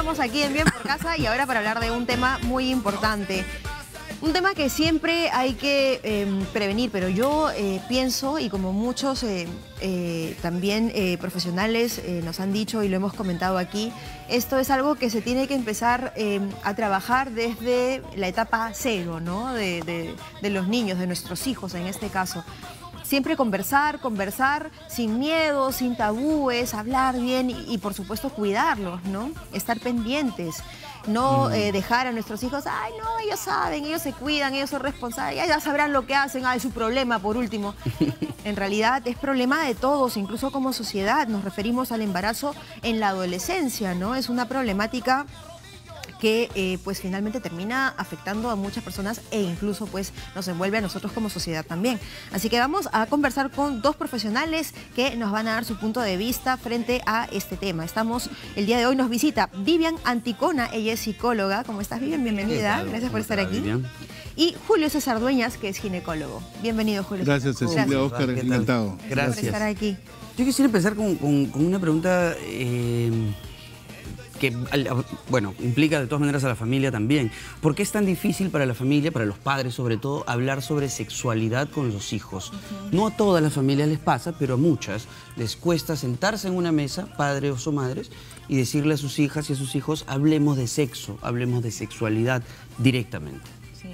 estamos aquí en Bien por Casa y ahora para hablar de un tema muy importante. Un tema que siempre hay que prevenir, pero yo pienso, y como muchos también profesionales nos han dicho y lo hemos comentado aquí, esto es algo que se tiene que empezar a trabajar desde la etapa cero, ¿no? de los niños, de nuestros hijos en este caso. Siempre conversar sin miedo, sin tabúes, hablar bien y por supuesto cuidarlos, ¿no? Estar pendientes. No dejar a nuestros hijos, ay no, ellos saben, ellos se cuidan, ellos son responsables, ya sabrán lo que hacen, es su problema por último. En realidad es problema de todos, incluso como sociedad. Nos referimos al embarazo en la adolescencia, ¿no? Es una problemática que pues finalmente termina afectando a muchas personas e incluso pues nos envuelve a nosotros como sociedad también. Así que vamos a conversar con dos profesionales que nos van a dar su punto de vista frente a este tema. El día de hoy nos visita Vivian Anticona, ella es psicóloga. ¿Cómo estás, Vivian? Bienvenida. Gracias por estar aquí. Vivian. Y Julio César Dueñas, que es ginecólogo. Bienvenido, Julio. Gracias, Cecilia, Oscar, encantado. Gracias por estar aquí. Yo quisiera empezar con una pregunta que, bueno, implica de todas maneras a la familia también. ¿Por qué es tan difícil para la familia, para los padres sobre todo, hablar sobre sexualidad con los hijos? No a todas las familias les pasa, pero a muchas les cuesta sentarse en una mesa, padres o madres, y decirle a sus hijas y a sus hijos, hablemos de sexo, hablemos de sexualidad directamente. Sí,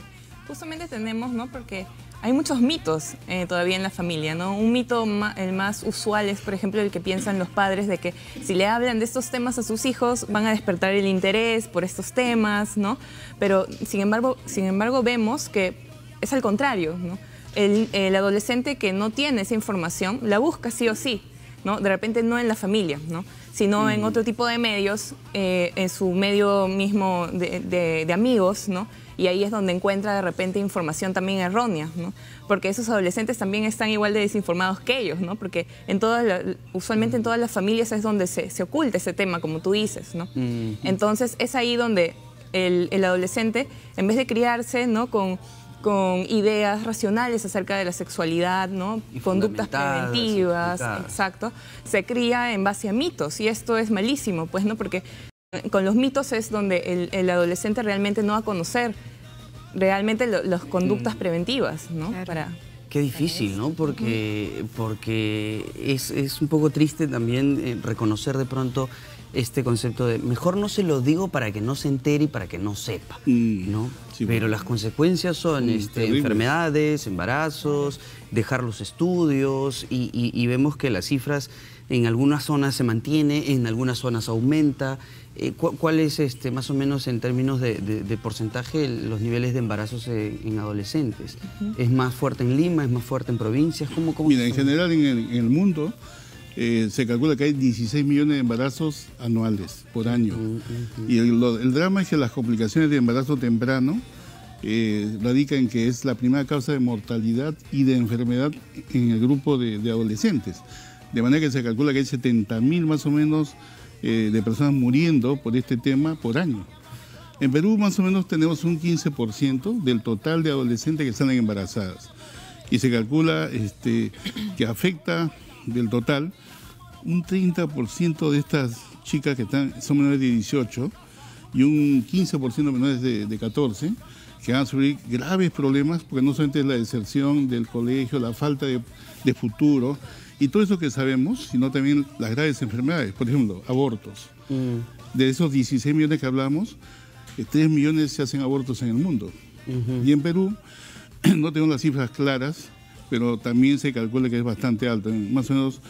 justamente tenemos, ¿no? Porque hay muchos mitos todavía en la familia, ¿no? Un mito el más usual es, por ejemplo, el que piensan los padres de que si le hablan de estos temas a sus hijos van a despertar el interés por estos temas, ¿no? Pero, sin embargo vemos que es al contrario, ¿no? El adolescente que no tiene esa información la busca sí o sí, ¿no? De repente no en la familia, ¿no? Sino en otro tipo de medios, en su medio mismo de amigos, ¿no? Y ahí es donde encuentra de repente información también errónea, ¿no? Porque esos adolescentes también están igual de desinformados que ellos, ¿no? Porque usualmente en todas las familias es donde se oculta ese tema, como tú dices, ¿no? Entonces es ahí donde el adolescente, en vez de criarse, ¿no? con ideas racionales acerca de la sexualidad, ¿no? Conductas preventivas, exacto, se cría en base a mitos y esto es malísimo, pues, ¿no? Porque con los mitos es donde el adolescente realmente no va a conocer realmente las conductas preventivas, ¿no? Claro. Qué difícil, ¿no? Porque es un poco triste también reconocer de pronto este concepto de mejor no se lo digo para que no se entere y para que no sepa, ¿no? Sí, pero las consecuencias son enfermedades, embarazos, dejar los estudios y vemos que las cifras en algunas zonas se mantiene, en algunas zonas aumenta. ¿Cuál es más o menos en términos de porcentaje los niveles de embarazos en adolescentes? ¿Es más fuerte en Lima, es más fuerte en provincias? ¿Cómo Mira, en general en el mundo se calcula que hay 16 millones de embarazos anuales por año. Y el drama es que las complicaciones de embarazo temprano radica en que es la primera causa de mortalidad y de enfermedad en el grupo de adolescentes. De manera que se calcula que hay 70.000 más o menos de personas muriendo por este tema por año. En Perú más o menos tenemos un 15% del total de adolescentes que salen embarazadas. Y se calcula que afecta del total un 30% de estas chicas que son menores de 18 y un 15% menores de 14 que van a sufrir graves problemas porque no solamente es la deserción del colegio, la falta de futuro y todo eso que sabemos, sino también las graves enfermedades, por ejemplo, abortos. De esos 16 millones que hablamos, 3 millones se hacen abortos en el mundo. Y en Perú no tengo las cifras claras, pero también se calcula que es bastante alto, más o menos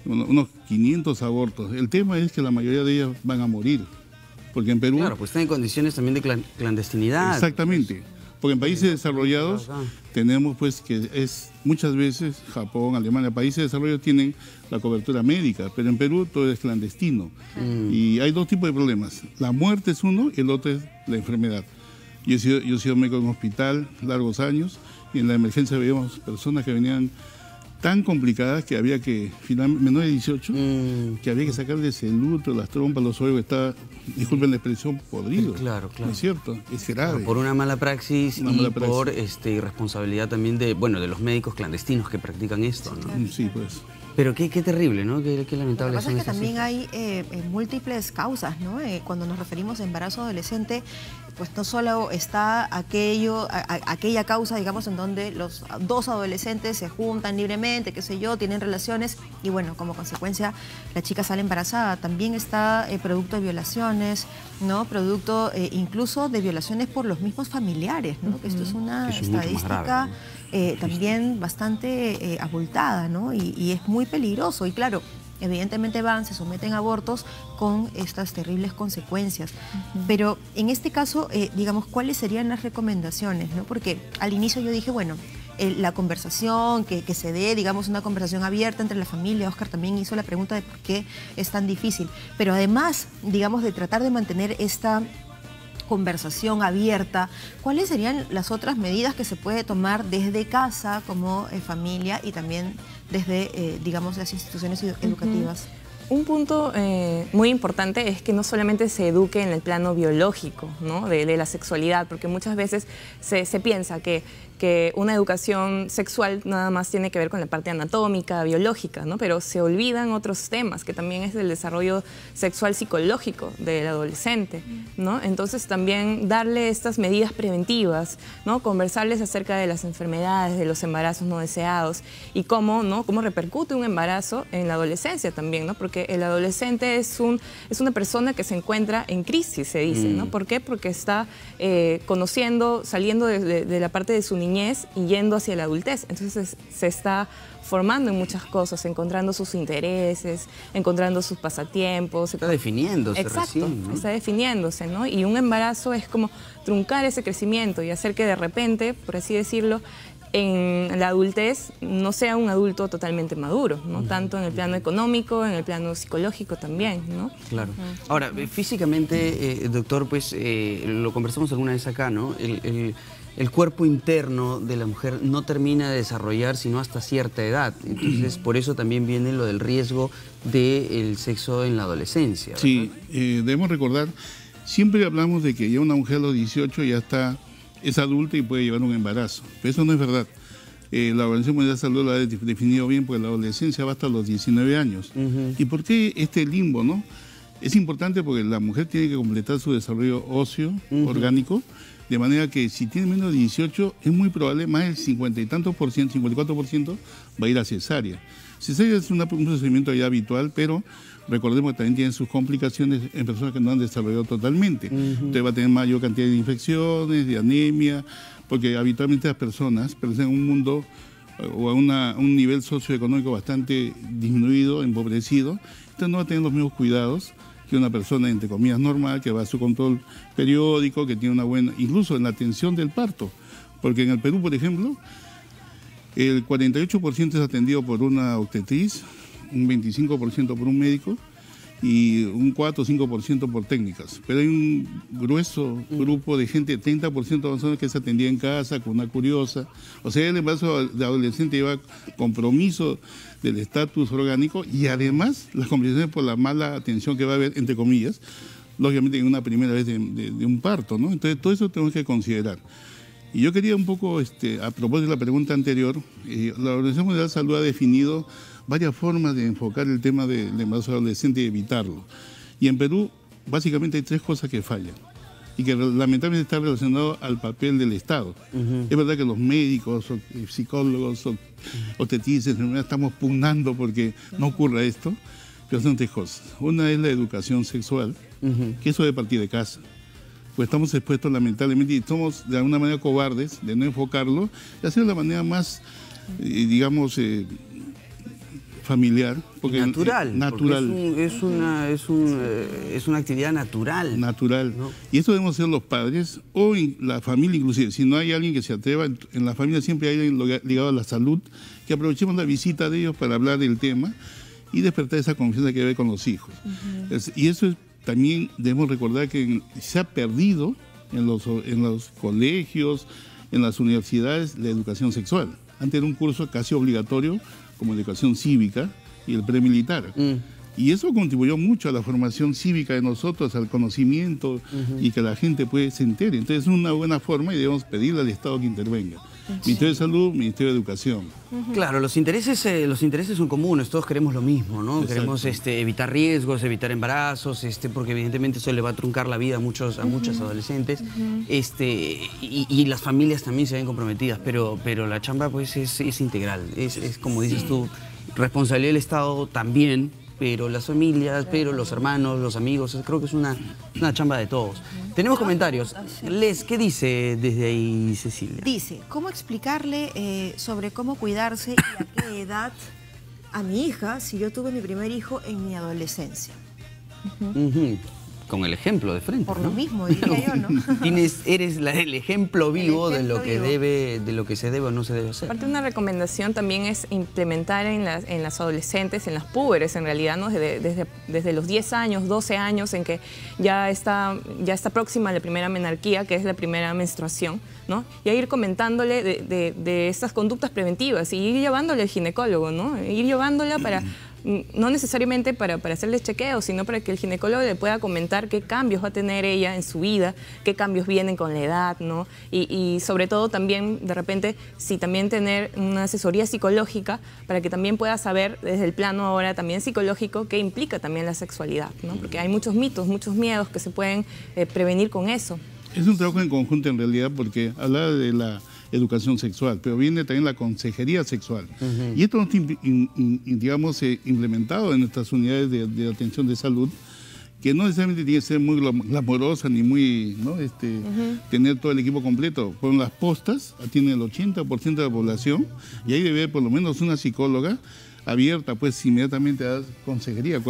unos 500 abortos. El tema es que la mayoría de ellas van a morir, porque en Perú... Claro, pues están en condiciones también de clandestinidad. Exactamente, porque en países desarrollados tenemos pues que es muchas veces Japón, Alemania, países desarrollados tienen la cobertura médica, pero en Perú todo es clandestino. Y hay dos tipos de problemas, la muerte es uno y el otro es la enfermedad. Yo he sido médico en un hospital largos años y en la emergencia veíamos personas que venían tan complicadas que había que, finalmente, menores de 18, que había que sacarles el útero, las trompas, los órganos, que estaba, disculpen la expresión, podrido. Claro, claro. ¿No es cierto? Es grave. Por una mala praxis por irresponsabilidad también de los médicos clandestinos que practican esto, ¿no? Sí, pues. Pero qué terrible, ¿no? Qué lamentable. Lo que pasa es que también cifras. hay múltiples causas, ¿no? Cuando nos referimos a embarazo adolescente, pues no solo está aquella causa, digamos, en donde los dos adolescentes se juntan libremente, qué sé yo, tienen relaciones y bueno, como consecuencia la chica sale embarazada. También está producto de violaciones, ¿no? Producto incluso de violaciones por los mismos familiares, ¿no? Que esto es una Eso es mucho más estadística grave, ¿no? también bastante abultada, ¿no? Y es muy peligroso. Y claro, evidentemente se someten a abortos con estas terribles consecuencias. Pero en este caso, digamos, ¿cuáles serían las recomendaciones, ¿no? Porque al inicio yo dije, bueno, la conversación, que se dé, digamos, una conversación abierta entre la familia. Oscar también hizo la pregunta de por qué es tan difícil. Pero además, digamos, de tratar de mantener esta conversación abierta, ¿cuáles serían las otras medidas que se puede tomar desde casa como familia y también desde, digamos, las instituciones educativas? Un punto muy importante es que no solamente se eduque en el plano biológico, ¿no? de la sexualidad, porque muchas veces se piensa que una educación sexual nada más tiene que ver con la parte anatómica, biológica, ¿no? Pero se olvidan otros temas, que también es el desarrollo sexual psicológico del adolescente, ¿no? Entonces también darle estas medidas preventivas, ¿no? Conversarles acerca de las enfermedades, de los embarazos no deseados y cómo, ¿no? Cómo repercute un embarazo en la adolescencia también, ¿no? Porque el adolescente es una persona que se encuentra en crisis, se dice, ¿no? ¿Por qué? Porque está conociendo, saliendo de la parte de su niñez y yendo hacia la adultez. Entonces se está formando en muchas cosas, encontrando sus intereses, encontrando sus pasatiempos. Está definiéndose. Exacto, recién, ¿no? Está definiéndose, ¿no? Y un embarazo es como truncar ese crecimiento y hacer que de repente, por así decirlo, en la adultez no sea un adulto totalmente maduro, ¿no? Tanto en el plano económico, en el plano psicológico también, ¿no? Claro. Ahora, físicamente, doctor, pues lo conversamos alguna vez acá, ¿no? El cuerpo interno de la mujer no termina de desarrollar sino hasta cierta edad. Entonces, por eso también viene lo del riesgo del sexo en la adolescencia, ¿verdad? Sí, debemos recordar, siempre hablamos de que ya una mujer a los 18 ya es adulta y puede llevar un embarazo. Pero eso no es verdad. La Organización Mundial de la Salud lo ha definido bien, porque la adolescencia va hasta los 19 años. ¿Y por qué este limbo, no? Es importante porque la mujer tiene que completar su desarrollo óseo, orgánico, de manera que si tiene menos de 18, es muy probable, más del 50 y tantos por ciento, 54%, va a ir a cesárea. Cesárea es un procedimiento ya habitual, pero recordemos que también tiene sus complicaciones en personas que no han desarrollado totalmente. Usted va a tener mayor cantidad de infecciones, de anemia, porque habitualmente las personas pertenecen a un mundo o a un nivel socioeconómico bastante disminuido, empobrecido. Entonces no va a tener los mismos cuidados que una persona, entre comillas, normal, que va a su control periódico, que tiene una buena, incluso en la atención del parto. Porque en el Perú, por ejemplo, el 48% es atendido por una obstetriz, un 25% por un médico y un 4 o 5% por técnicas. Pero hay un grueso grupo de gente, 30% de personas que se atendía en casa con una curiosa. O sea, el embarazo de adolescente lleva compromiso del estatus orgánico y además las complicaciones por la mala atención que va a haber, entre comillas, lógicamente en una primera vez de un parto, ¿no? Entonces todo eso tenemos que considerar. Y yo quería un poco, a propósito de la pregunta anterior, la Organización Mundial de la Salud ha definido varias formas de enfocar el tema del embarazo adolescente y evitarlo. Y en Perú, básicamente hay 3 cosas que fallan y que lamentablemente están relacionadas al papel del Estado. Es verdad que los médicos, psicólogos, obstetrizas, estamos pugnando porque no ocurra esto, pero son 3 cosas. Una es la educación sexual, que eso debe partir de casa. Pues estamos expuestos lamentablemente y somos de alguna manera cobardes de no enfocarlo y hacerlo de la manera más, digamos, familiar. Porque natural. Natural. Porque es una actividad natural. Natural. ¿No? Y esto debemos hacer los padres o en la familia inclusive. Si no hay alguien que se atreva, en la familia siempre hay alguien ligado a la salud, que aprovechemos la visita de ellos para hablar del tema y despertar esa confianza que hay con los hijos. Y eso es, también debemos recordar que se ha perdido en los colegios, en las universidades, la educación sexual. Antes era un curso casi obligatorio como educación cívica y el premilitar. Y eso contribuyó mucho a la formación cívica de nosotros, al conocimiento y que la gente se entere. Entonces es una buena forma y debemos pedirle al Estado que intervenga. Ministerio de Salud, Ministerio de Educación. Claro, los intereses son comunes, todos queremos lo mismo, ¿no? Exacto. Queremos evitar riesgos, evitar embarazos, porque evidentemente eso le va a truncar la vida a muchas adolescentes. Y las familias también se ven comprometidas, pero la chamba pues es integral, es como dices tú, responsabilidad del Estado también, pero las familias, pero los hermanos, los amigos, creo que es una chamba de todos. Tenemos comentarios. Les, ¿qué dice desde ahí Cecilia? Dice, ¿cómo explicarle sobre cómo cuidarse y a qué edad a mi hija si yo tuve mi primer hijo en mi adolescencia? Con el ejemplo de frente, Por ¿no? lo mismo, diría yo, ¿no? Eres el ejemplo vivo de lo que vivo. de lo que se debe o no se debe hacer. Aparte, una recomendación también es implementar en las adolescentes, en las púberes en realidad, ¿no? Desde los 10 años, 12 años, en que ya está próxima la primera menarquía, que es la primera menstruación, ¿no? Y a ir comentándole de estas conductas preventivas y ir llevándole al ginecólogo, ¿no? Ir llevándola para... No necesariamente para hacerles chequeos, sino para que el ginecólogo le pueda comentar qué cambios va a tener ella en su vida, qué cambios vienen con la edad, ¿no? Y sobre todo también, de repente, sí, también tener una asesoría psicológica para que también pueda saber desde el plano ahora también psicológico qué implica también la sexualidad, ¿no? Porque hay muchos mitos, muchos miedos que se pueden prevenir con eso. Es un trabajo en conjunto en realidad porque habla de la educación sexual, pero viene también la consejería sexual. Y esto no está, digamos, implementado en nuestras unidades de atención de salud, que no necesariamente tiene que ser muy glamorosa ni muy, ¿no? Tener todo el equipo completo. Con las postas atienden el 80% de la población y ahí debe haber por lo menos una psicóloga abierta, pues inmediatamente a dar consejería,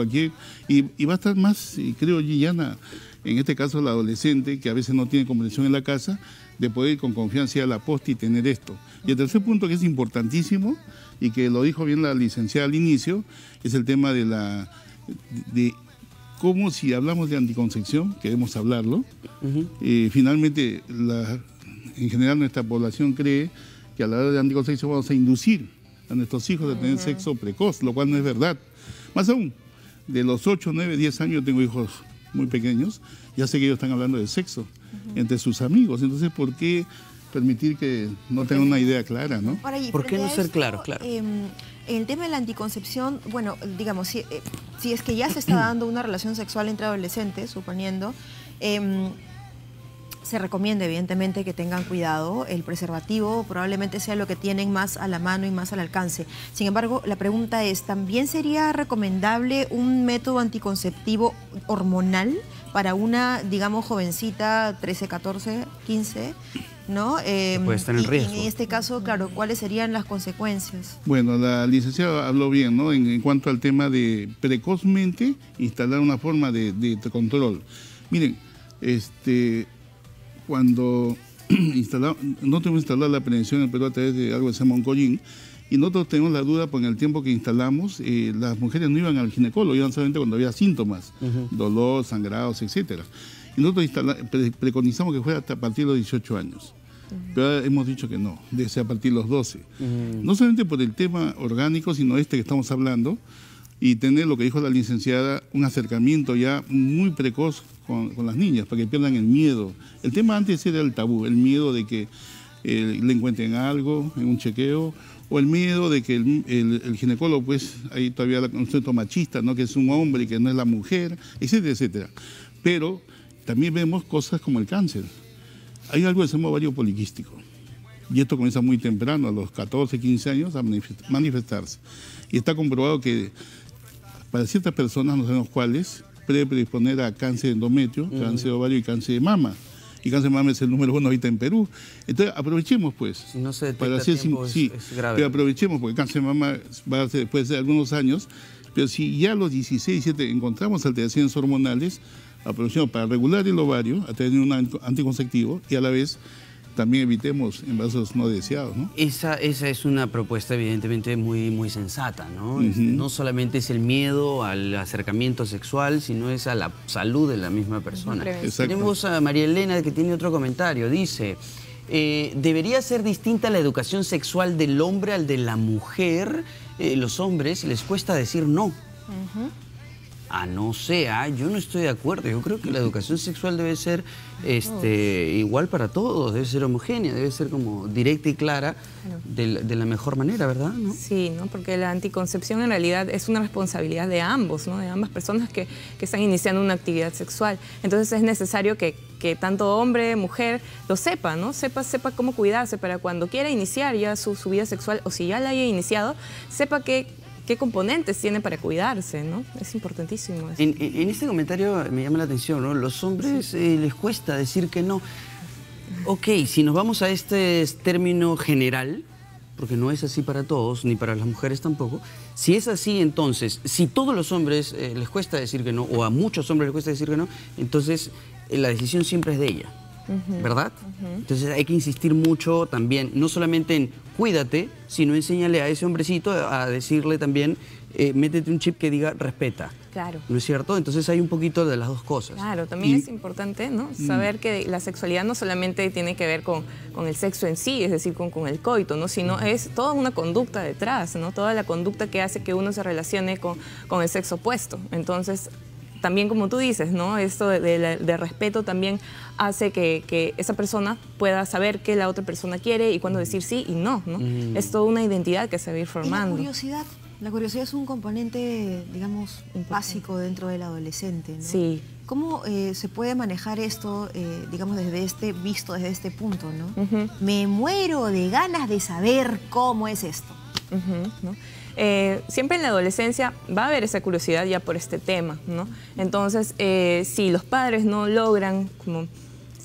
y va a estar más, creo, Gillana, en este caso la adolescente, que a veces no tiene comprensión en la casa, de poder ir con confianza ir a la posta y tener esto. Y el tercer punto que es importantísimo, y que lo dijo bien la licenciada al inicio, es el tema de cómo si hablamos de anticoncepción, queremos hablarlo, finalmente en general nuestra población cree que a la hora de anticoncepción vamos a inducir a nuestros hijos a tener sexo precoz, lo cual no es verdad. Más aún, de los 8, 9, 10 años, yo tengo hijos muy pequeños, ya sé que ellos están hablando de sexo entre sus amigos. Entonces, ¿por qué permitir que no tengan una idea clara, ¿no? Ahora, ¿Por qué no ser claros? Claro. En el tema de la anticoncepción, bueno, digamos, si es que ya se está dando una relación sexual entre adolescentes, suponiendo, se recomienda evidentemente que tengan cuidado. El preservativo probablemente sea lo que tienen más a la mano y más al alcance. Sin embargo, la pregunta es, ¿también sería recomendable un método anticonceptivo hormonal para una, digamos, jovencita, 13, 14, 15, ¿no? Puede estar en riesgo. En este caso, claro, ¿cuáles serían las consecuencias? Bueno, la licenciada habló bien, ¿no? En cuanto al tema de precozmente instalar una forma de control. Miren, cuando no tenemos instalado la prevención en el Perú a través de algo que se llama Oncoyin, y nosotros tenemos la duda, porque en el tiempo que instalamos, las mujeres no iban al ginecólogo, iban solamente cuando había síntomas, dolor, sangrados, etcétera. Y nosotros preconizamos que fuera hasta a partir de los 18 años. Pero ahora hemos dicho que no, debe ser a partir de los 12. No solamente por el tema orgánico, sino que estamos hablando, y tener, lo que dijo la licenciada, un acercamiento ya muy precoz con las niñas, para que pierdan el miedo. El tema antes era el tabú, el miedo de que le encuentren algo en un chequeo, o el miedo de que el ginecólogo, pues, hay todavía el concepto machista, ¿no? Que es un hombre y que no es la mujer, etcétera, etcétera. Pero también vemos cosas como el cáncer. Hay algo que se llama ovario poliquístico, y esto comienza muy temprano, a los 14, 15 años, a manifestarse. Y está comprobado que para ciertas personas, no sabemos cuáles, puede predisponer a cáncer de endometrio, cáncer de ovario y cáncer de mama. Y cáncer de mama es el número 1 ahorita en Perú. Entonces, aprovechemos, pues. Si no se detecta para hacer, tiempo, sí, es grave. pero aprovechemos, porque el cáncer de mama va a ser después de algunos años, pero si ya a los 16, 17 encontramos alteraciones hormonales, aprovechemos para regular el ovario, a tener un anticonceptivo, y a la vez también evitemos embarazos no deseados, ¿no? Esa es una propuesta evidentemente muy, muy sensata, ¿no? No solamente es el miedo al acercamiento sexual, sino es a la salud de la misma persona. Tenemos a María Elena que tiene otro comentario. Dice, ¿debería ser distinta la educación sexual del hombre al de la mujer? Los hombres les cuesta decir no. no sea, yo no estoy de acuerdo. Yo creo que la educación sexual debe ser igual para todos, debe ser homogénea, debe ser como directa y clara de la mejor manera, ¿verdad? ¿No? Sí, ¿no? Porque la anticoncepción en realidad es una responsabilidad de ambos, ¿no? De ambas personas que están iniciando una actividad sexual. Entonces es necesario que tanto hombre, mujer, lo sepa, ¿no? Sepa cómo cuidarse para cuando quiera iniciar ya su vida sexual, o si ya la haya iniciado, sepa qué componentes tiene para cuidarse, ¿no? Es importantísimo eso. En este comentario me llama la atención, ¿no? Los hombres les cuesta decir que no. Ok, si nos vamos a este término general, porque no es así para todos, ni para las mujeres tampoco, si es así, entonces, si todos los hombres les cuesta decir que no, o a muchos hombres les cuesta decir que no, entonces la decisión siempre es de ella, ¿verdad? Entonces hay que insistir mucho también, no solamente en cuídate, sino enséñale a ese hombrecito a decirle también, métete un chip que diga respeta. Claro. ¿No es cierto? Entonces hay un poquito de las dos cosas. Claro, también es importante, ¿no? Saber que la sexualidad no solamente tiene que ver con el sexo en sí, es decir, con el coito, ¿no? Sino es toda una conducta detrás, ¿no? Toda la conducta que hace que uno se relacione con el sexo opuesto. Entonces, también como tú dices, ¿no? Esto de respeto también hace que esa persona pueda saber qué la otra persona quiere y cuándo decir sí y no, ¿no? Es toda una identidad que se va a ir formando. Y la curiosidad es un componente, digamos, básico dentro del adolescente, ¿no? Sí. ¿Cómo se puede manejar esto, digamos, visto desde este punto, ¿no? Me muero de ganas de saber cómo es esto. ¿No? Siempre en la adolescencia va a haber esa curiosidad ya por este tema, ¿no? Entonces, si los padres no logran como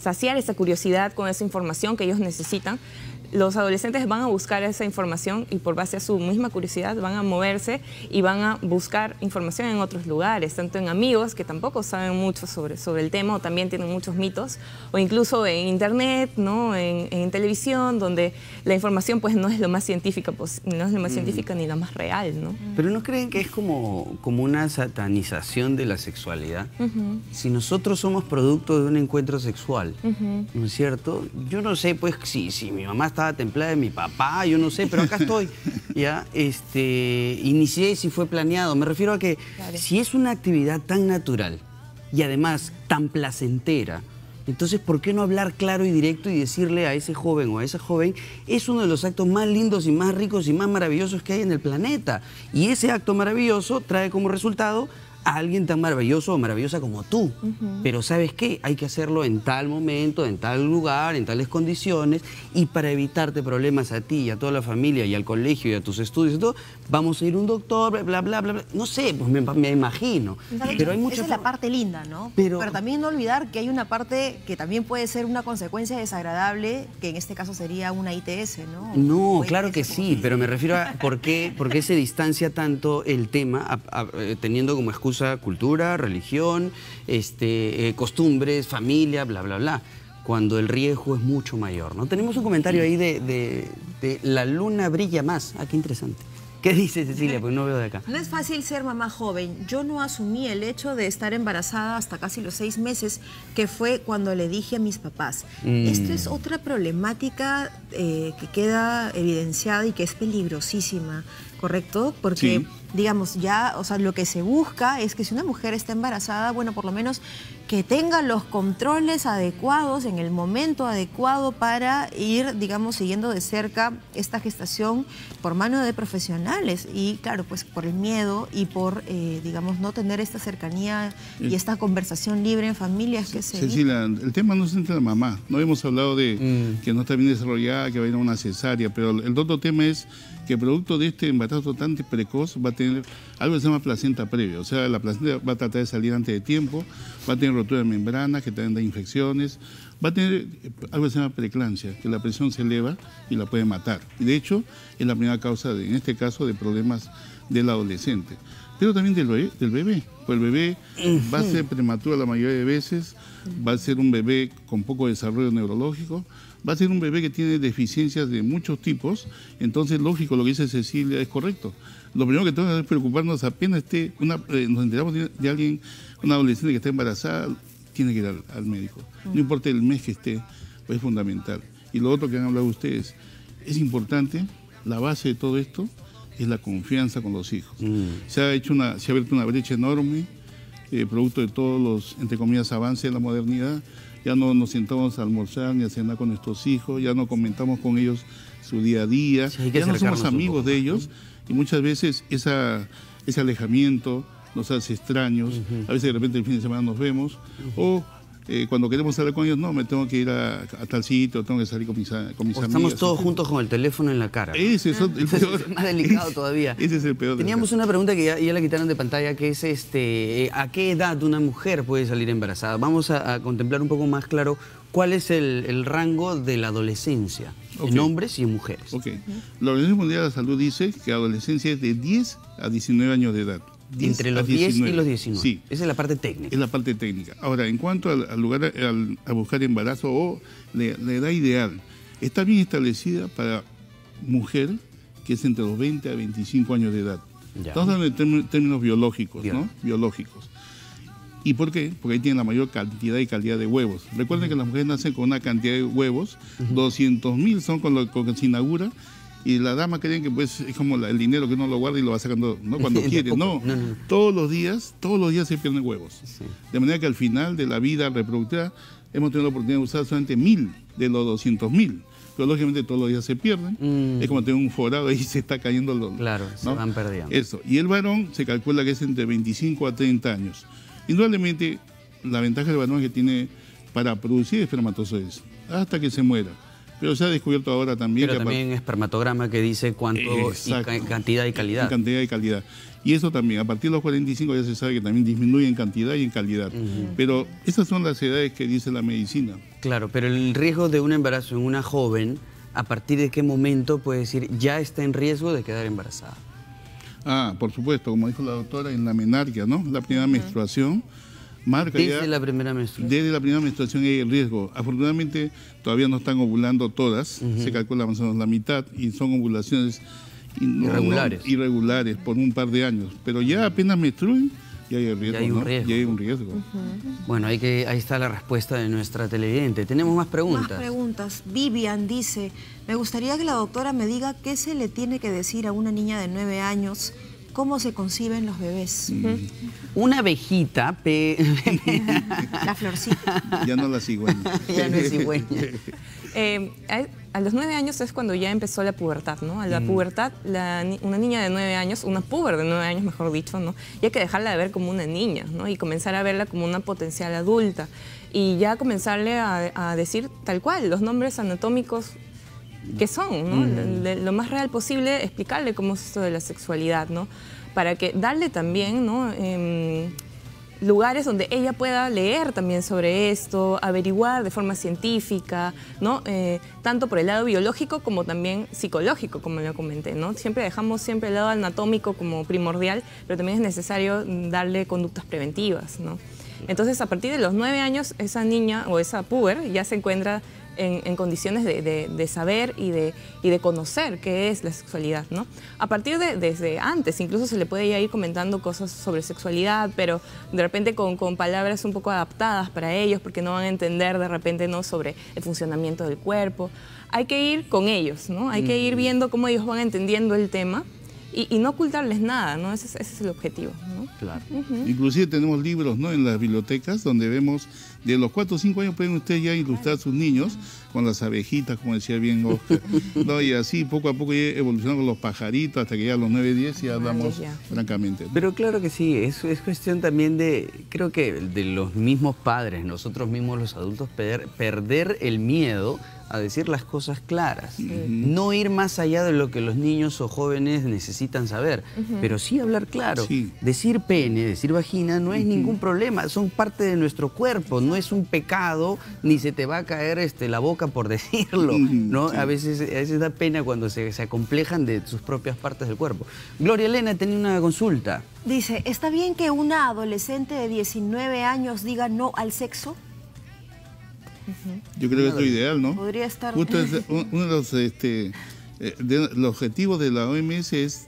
saciar esa curiosidad con esa información que ellos necesitan, los adolescentes van a buscar esa información y por base a su misma curiosidad van a moverse y van a buscar información en otros lugares, tanto en amigos que tampoco saben mucho sobre el tema o también tienen muchos mitos, o incluso en internet, ¿no? En televisión, donde la información pues no es lo más científica, no es lo más científica ni lo más real, ¿no? Pero ¿no creen que es como una satanización de la sexualidad? Si nosotros somos producto de un encuentro sexual, ¿no es cierto? Yo no sé, pues, si mi mamá estaba templada de mi papá, yo no sé, pero acá estoy, ¿ya? Inicié si fue planeado. Me refiero a que si es una actividad tan natural y además tan placentera, entonces, ¿por qué no hablar claro y directo y decirle a ese joven o a esa joven, es uno de los actos más lindos y más ricos y más maravillosos que hay en el planeta? Y ese acto maravilloso trae como resultado a alguien tan maravilloso o maravillosa como tú. Pero ¿sabes qué? Hay que hacerlo en tal momento, en tal lugar, en tales condiciones, y para evitarte problemas a ti y a toda la familia y al colegio y a tus estudios y todo, vamos a ir a un doctor, bla, bla, bla, bla. No sé, pues me imagino. Pero hay esa es la parte linda, ¿no? Pero también no olvidar que hay una parte que también puede ser una consecuencia desagradable, que en este caso sería una ITS, ¿no? No, claro que sí, pero me refiero a por qué se distancia tanto el tema teniendo como excusa cultura, religión, costumbres, familia, bla, bla, bla, cuando el riesgo es mucho mayor, ¿no? Tenemos un comentario ahí de La Luna Brilla Más. Ah, qué interesante. ¿Qué dice Cecilia? Porque no veo de acá. No es fácil ser mamá joven. Yo no asumí el hecho de estar embarazada hasta casi los 6 meses, que fue cuando le dije a mis papás. Esto es otra problemática que queda evidenciada y que es peligrosísima, ¿correcto? Porque, digamos, ya, o sea, lo que se busca es que si una mujer está embarazada, bueno, por lo menos que tenga los controles adecuados en el momento adecuado para ir, digamos, siguiendo de cerca esta gestación por mano de profesionales. Y claro, pues por el miedo y por, digamos, no tener esta cercanía y esta conversación libre en familias que se... Cecilia, el tema no es entre la mamá. No hemos hablado de que no está bien desarrollada, que va a ir a una cesárea, pero el otro tema es que producto de este embarazo tan precoz va a tener algo que se llama placenta previa. O sea, la placenta va a tratar de salir antes de tiempo, va a tener rotura de membrana, que también da infecciones, va a tener algo que se llama preeclampsia, que la presión se eleva y la puede matar. Y de hecho, es la primera causa, en este caso, de problemas del adolescente. Pero también del bebé. Pues el bebé va a ser prematuro la mayoría de veces, va a ser un bebé con poco desarrollo neurológico, va a ser un bebé que tiene deficiencias de muchos tipos. Entonces, lógico, lo que dice Cecilia es correcto. Lo primero que tenemos que hacer es preocuparnos apenas nos enteramos de alguien, una adolescente que está embarazada, tiene que ir al médico. No importa el mes que esté, pues es fundamental. Y lo otro que han hablado ustedes, es importante, la base de todo esto es la confianza con los hijos. Se ha abierto una brecha enorme producto de todos los, entre comillas, avances de la modernidad. Ya no nos sentamos a almorzar ni a cenar con nuestros hijos, ya no comentamos con ellos su día a día, Sí, hay que ya no somos acercarnos un amigos poco de ellos y muchas veces ese alejamiento nos hace extraños. A veces de repente el fin de semana nos vemos o cuando queremos hablar con ellos, no, me tengo que ir a tal sitio, tengo que salir con mis amigas. Estamos todos juntos con el teléfono en la cara. Ese es el peor. Es más delicado todavía. Ese es el peor. Teníamos una pregunta que ya la quitaron de pantalla, que es ¿a qué edad una mujer puede salir embarazada? Vamos a contemplar un poco más claro cuál es el rango de la adolescencia, en hombres y en mujeres. Ok. La Organización Mundial de la Salud dice que la adolescencia es de 10 a 19 años de edad. Entre los 10 y los 19. Sí. Esa es la parte técnica. Es la parte técnica. Ahora, en cuanto al lugar a buscar embarazo o la edad ideal, está bien establecida para mujer que es entre los 20 a 25 años de edad. Ya. Estamos hablando de términos biológicos, ¿no? Biológicos. ¿Y por qué? Porque ahí tienen la mayor cantidad y calidad de huevos. Recuerden que las mujeres nacen con una cantidad de huevos, 200.000 son con lo que se inaugura, y la dama creen que pues es como el dinero que uno lo guarda y lo va sacando, ¿no? Cuando quiere. No. Todos los días se pierden huevos. Sí. De manera que al final de la vida reproductiva hemos tenido la oportunidad de usar solamente 1.000 de los 200.000. Pero lógicamente todos los días se pierden. Es como tener un forado y se está cayendo. Claro, ¿no? se van perdiendo. Eso. Y el varón se calcula que es entre 25 a 30 años. Indudablemente, la ventaja del varón es que tiene para producir espermatozoides hasta que se muera. Pero se ha descubierto ahora también... Pero también espermatograma que dice cuánto, y cantidad y calidad. En cantidad y calidad. Y eso también, a partir de los 45 ya se sabe que también disminuye en cantidad y en calidad. Pero esas son las edades que dice la medicina. Claro, pero el riesgo de un embarazo en una joven, ¿a partir de qué momento puede decir ya está en riesgo de quedar embarazada? Ah, por supuesto, como dijo la doctora, en la menarquia, ¿no? La primera menstruación marca desde ya... la primera menstruación. Desde la primera menstruación hay el riesgo. Afortunadamente todavía no están ovulando todas, se calcula más o menos la mitad, y son ovulaciones irregulares por un par de años. Pero ya apenas menstruen, ya hay el riesgo, ya hay un riesgo. Ya hay un riesgo. Bueno, ahí está la respuesta de nuestra televidente. Tenemos más preguntas. Más preguntas. Vivian dice, me gustaría que la doctora me diga qué se le tiene que decir a una niña de 9 años, cómo se conciben los bebés. Una abejita, la florcita. Ya no la cigüeña. Ya no es cigüeña. A los 9 años es cuando ya empezó la pubertad, ¿no? A la pubertad, una niña de 9 años, una puber de 9 años, mejor dicho, ¿no? Y hay que dejarla de ver como una niña, ¿no? Y comenzar a verla como una potencial adulta. Y ya comenzarle a decir tal cual, los nombres anatómicos que son, ¿no? Lo más real posible, explicarle cómo es esto de la sexualidad, ¿no? Para que darle también, ¿no? Lugares donde ella pueda leer también sobre esto, averiguar de forma científica, ¿no? Tanto por el lado biológico como también psicológico, como lo comenté, ¿no? Siempre dejamos el lado anatómico como primordial, pero también es necesario darle conductas preventivas, ¿no? Entonces, a partir de los 9 años, esa niña o esa puber ya se encuentra en condiciones de saber y de conocer qué es la sexualidad, ¿no? A partir desde antes, incluso se le puede ya ir comentando cosas sobre sexualidad, pero de repente con palabras un poco adaptadas para ellos, porque no van a entender de repente, ¿no?, sobre el funcionamiento del cuerpo. Hay que ir con ellos, ¿no? Hay que ir viendo cómo ellos van entendiendo el tema y no ocultarles nada, ¿no? Ese es el objetivo, ¿no? Claro. Inclusive tenemos libros, ¿no?, en las bibliotecas donde vemos de los 4 o 5 años pueden ustedes ya ilustrar a sus niños con las abejitas, como decía bien Oscar, ¿no? Y así poco a poco ya evolucionamos los pajaritos hasta que ya a los 9, 10 ya hablamos francamente, ¿no? Pero claro que sí, es cuestión también creo que de los mismos padres, nosotros mismos los adultos, perder el miedo a decir las cosas claras, no ir más allá de lo que los niños o jóvenes necesitan saber, pero sí hablar claro. Decir pene, decir vagina no es ningún problema, son parte de nuestro cuerpo, no es un pecado, ni se te va a caer la boca por decirlo, ¿no? A veces da pena cuando se acomplejan de sus propias partes del cuerpo. Gloria Elena tenía una consulta. Dice, ¿está bien que una adolescente de 19 años diga no al sexo? Yo creo que es lo ideal, ¿no? Podría estar... Justo uno de los objetivos de la OMS es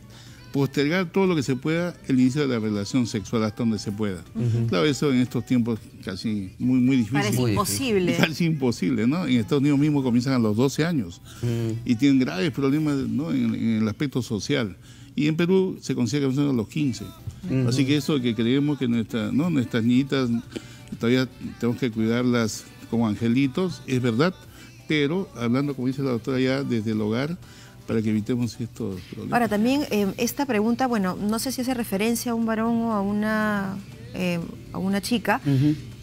postergar todo lo que se pueda el inicio de la relación sexual hasta donde se pueda. Claro, eso en estos tiempos casi muy difícil. Parece imposible. Casi imposible, ¿no? En Estados Unidos mismo comienzan a los 12 años y tienen graves problemas, ¿no?, en el aspecto social. Y en Perú se considera que son a los 15. Así que eso que creemos que nuestras niñitas todavía tenemos que cuidarlas como angelitos, es verdad, pero hablando, como dice la doctora, ya desde el hogar, para que evitemos estos problemas. Ahora, también esta pregunta, bueno, no sé si hace referencia a un varón o a una chica,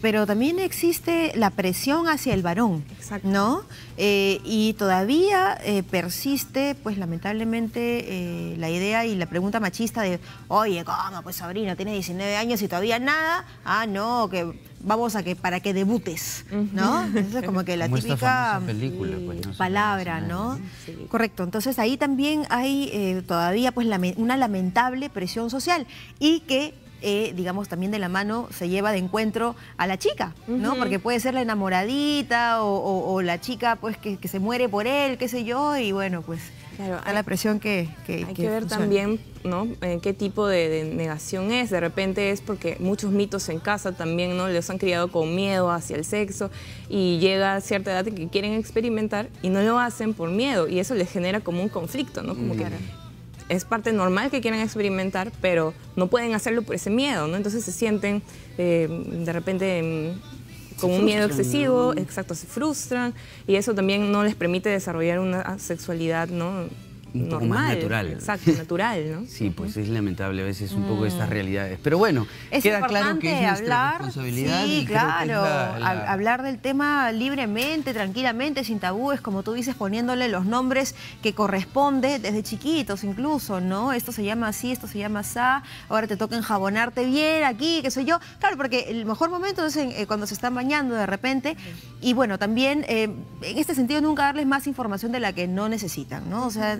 pero también existe la presión hacia el varón, ¿no? Y todavía persiste, pues lamentablemente, la idea y la pregunta machista de, oye, ¿cómo? Pues Sabrina tiene 19 años y todavía nada. Ah, no, que vamos a que para que debutes, ¿no? Eso es como que la como típica película, pues, no palabra, ¿no? Sí. Correcto. Entonces ahí también hay todavía pues una lamentable presión social y que digamos, también de la mano se lleva de encuentro a la chica, ¿no? Porque puede ser la enamoradita o la chica pues que se muere por él, qué sé yo, y bueno, pues claro, está la presión que hay que ver también, ¿no? Qué tipo de negación es. De repente es porque muchos mitos en casa también, ¿no? Los han criado con miedo hacia el sexo y llega a cierta edad en que quieren experimentar y no lo hacen por miedo y eso les genera como un conflicto, ¿no? Como que es parte normal que quieran experimentar, pero no pueden hacerlo por ese miedo, ¿no? Entonces se sienten de repente con un miedo excesivo, exacto, se frustran y eso también no les permite desarrollar una sexualidad, ¿no? Un poco más natural. Exacto, natural, ¿no? Sí, pues es lamentable a veces un poco estas realidades. Pero bueno, queda claro que es nuestra responsabilidad. Sí, y creo que claro, es hablar del tema libremente, tranquilamente, sin tabúes, como tú dices, poniéndole los nombres que corresponde desde chiquitos incluso, ¿no? Esto se llama así, esto se llama asá, ahora te toca enjabonarte bien aquí, qué sé yo. Claro, porque el mejor momento es cuando se están bañando de repente. Y bueno, también en este sentido nunca darles más información de la que no necesitan, ¿no? O sea,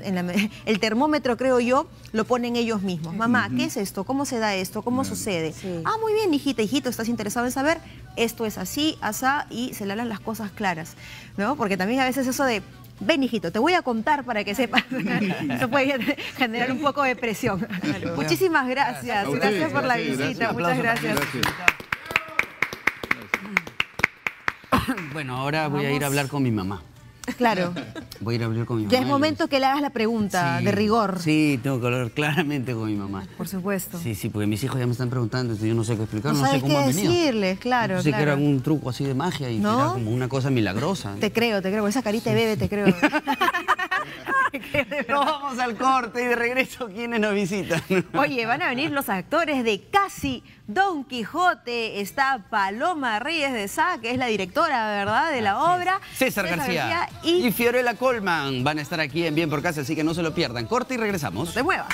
el termómetro, creo yo, lo ponen ellos mismos. Mamá, ¿qué es esto? ¿Cómo se da esto? ¿Cómo sucede? Sí. Ah, muy bien, hijita, hijito, ¿estás interesado en saber? Esto es así, asá, y se le hablan las cosas claras, ¿no? Porque también a veces eso de, ven, hijito, te voy a contar para que sepas. Eso puede generar un poco de presión. Claro. Muchísimas gracias. Gracias por la visita. Muchas gracias. Bueno, ahora voy a ir a hablar con mi mamá. Claro. Voy a ir a hablar con mi mamá. Ya es momento que le hagas la pregunta de rigor. Sí, tengo que hablar claramente con mi mamá. Por supuesto. Sí, sí, porque mis hijos ya me están preguntando, yo no sé qué explicar, no sé cómo han venido. Decirles, claro, no sé que era un truco así de magia y ¿no? Era como una cosa milagrosa. Te creo, esa carita de bebé te creo. Nos vamos al corte y de regreso, ¿quiénes nos visitan? Oye, van a venir los actores de Casi Don Quijote. Está Paloma Reyes de Sá, que es la directora, ¿verdad?, de la obra. César García y Fiorella Colman van a estar aquí en Bien por Casi, así que no se lo pierdan. Corte y regresamos. No te muevas.